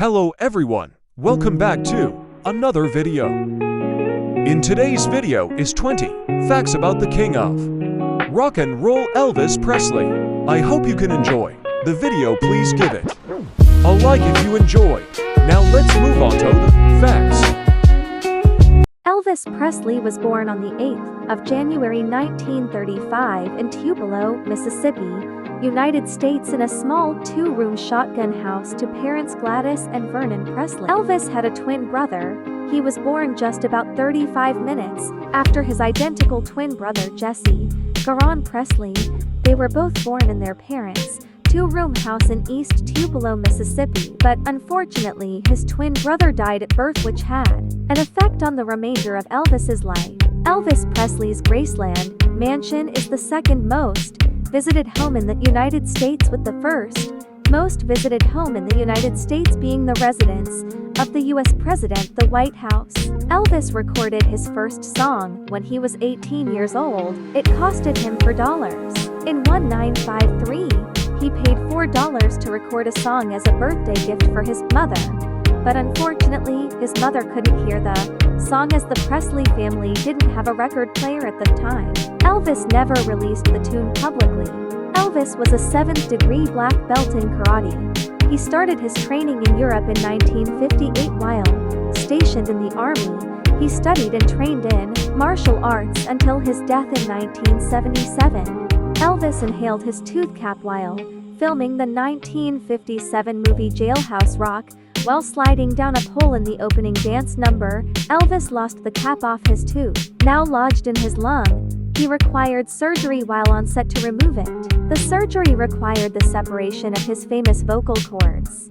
Hello everyone, welcome back to another video. In today's video is 20 facts about the king of rock and roll, Elvis Presley. I hope you can enjoy the video. Please give it a like if you enjoyed. Now let's move on to the facts. Elvis Presley was born on the 8th of January 1935 in Tupelo, Mississippi, United States, in a small two-room shotgun house to parents Gladys and Vernon Presley. Elvis had a twin brother. He was born just about 35 minutes after his identical twin brother Jesse Garon Presley. They were both born in their parents' two-room house in East Tupelo, Mississippi, but unfortunately his twin brother died at birth, which had an effect on the remainder of Elvis's life. Elvis Presley's Graceland mansion is the second most visited home in the United States, with the first most visited home in the United States being the residence of the U.S. President, the White House. Elvis recorded his first song when he was 18 years old. It costed him $4. In 1953, he paid $4 to record a song as a birthday gift for his mother, but unfortunately, his mother couldn't hear the song as the Presley family didn't have a record player at the time. Elvis never released the tune publicly. Elvis was a 7th-degree black belt in karate. He started his training in Europe in 1958 while stationed in the Army. He studied and trained in martial arts until his death in 1977. Elvis inhaled his tooth cap while filming the 1957 movie Jailhouse Rock. While sliding down a pole in the opening dance number, Elvis lost the cap off his tooth, now lodged in his lung. He required surgery while on set to remove it. The surgery required the separation of his famous vocal cords.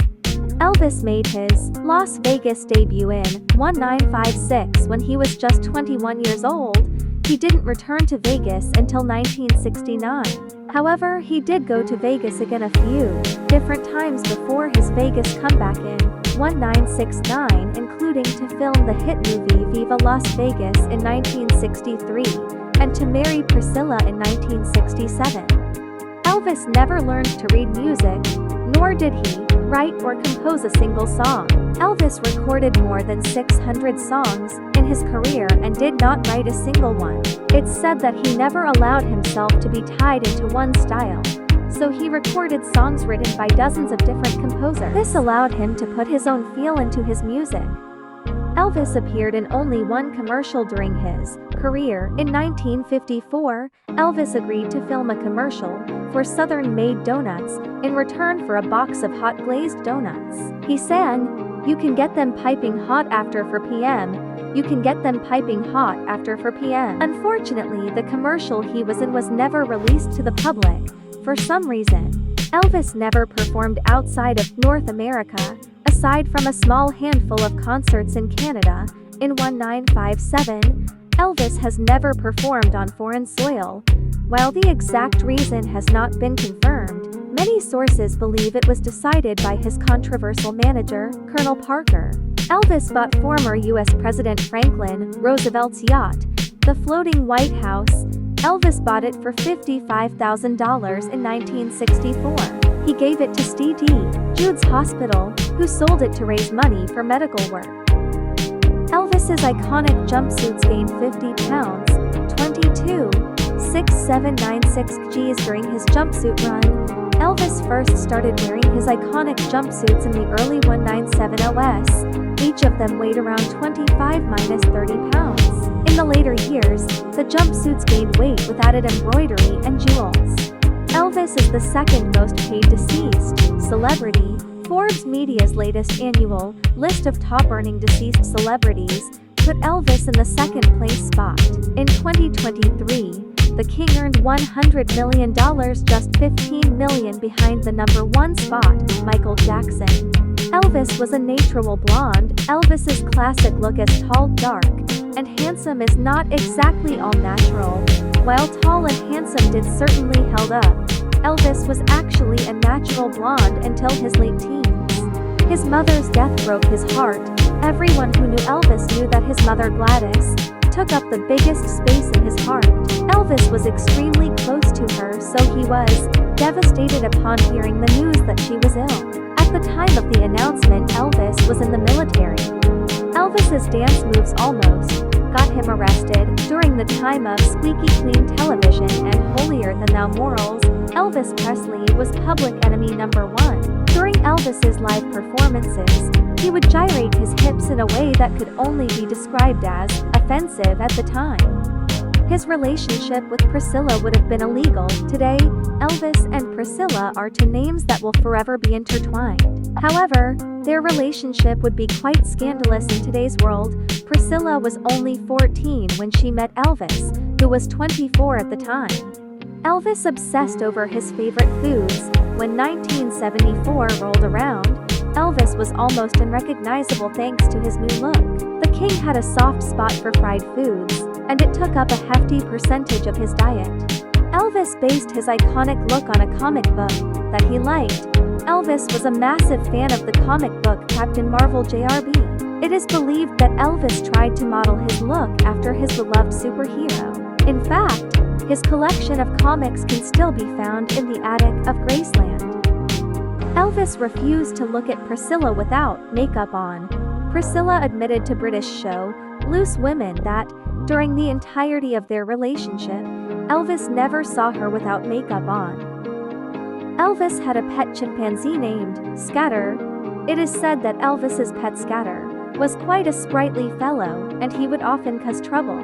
Elvis made his Las Vegas debut in 1956 when he was just 21 years old. He didn't return to Vegas until 1969. However, he did go to Vegas again a few different times before his Vegas comeback in 1969, including to film the hit movie Viva Las Vegas in 1963 and to marry Priscilla in 1967. Elvis never learned to read music, nor did he write or compose a single song. Elvis recorded more than 600 songs in his career and did not write a single one. It's said that he never allowed himself to be tied into one style, so he recorded songs written by dozens of different composers. This allowed him to put his own feel into his music. Elvis appeared in only one commercial during his career. In 1954, Elvis agreed to film a commercial for Southern Made Donuts in return for a box of hot glazed donuts. He sang, "You can get them piping hot after 4 p.m. You can get them piping hot after 4 p.m. Unfortunately, the commercial he was in was never released to the public for some reason. Elvis never performed outside of North America, aside from a small handful of concerts in Canada. In 1957, Elvis has never performed on foreign soil. While the exact reason has not been confirmed, many sources believe it was decided by his controversial manager, Colonel Parker. Elvis bought former U.S. President Franklin Roosevelt's yacht, the Floating White House. Elvis bought it for $55,000 in 1964. He gave it to St. Jude's Hospital, who sold it to raise money for medical work. Elvis's iconic jumpsuits gained 50 pounds, 22,6796 kgs during his jumpsuit run. Elvis first started wearing his iconic jumpsuits in the early 1970s. Each of them weighed around 25-30 pounds. In the later years, the jumpsuits gained weight with added embroidery and jewels. Elvis is the second most paid deceased celebrity. Forbes Media's latest annual list of top-earning deceased celebrities put Elvis in the second-place spot. In 2023, the king earned $100 million, just $15 million behind the number one spot, Michael Jackson. Elvis was a natural blonde. Elvis's classic look as tall, dark, and handsome is not exactly all natural. While tall and handsome did certainly held up, Elvis was actually a natural blonde until his late teens. His mother's death broke his heart. Everyone who knew Elvis knew that his mother Gladys took up the biggest space in his heart. Elvis was extremely close to her, so he was devastated upon hearing the news that she was ill. At the time of the announcement, Elvis was in the military. Elvis's dance moves almost got him arrested. During the time of squeaky clean television and holier-than-thou morals, Elvis Presley was public enemy number one. During Elvis's live performances, he would gyrate his hips in a way that could only be described as offensive at the time. His relationship with Priscilla would have been illegal. Today, Elvis and Priscilla are two names that will forever be intertwined. However, their relationship would be quite scandalous in today's world. Priscilla was only 14 when she met Elvis, who was 24 at the time. Elvis obsessed over his favorite foods. When 1974 rolled around, Elvis was almost unrecognizable thanks to his new look. The king had a soft spot for fried foods, and it took up a hefty percentage of his diet. Elvis based his iconic look on a comic book that he liked. Elvis was a massive fan of the comic book Captain Marvel JRB. It is believed that Elvis tried to model his look after his beloved superhero. In fact, his collection of comics can still be found in the attic of Graceland. Elvis refused to look at Priscilla without makeup on. Priscilla admitted to British show Loose Women that, during the entirety of their relationship, Elvis never saw her without makeup on. Elvis had a pet chimpanzee named Scatter. It is said that Elvis's pet Scatter was quite a sprightly fellow, and he would often cause trouble.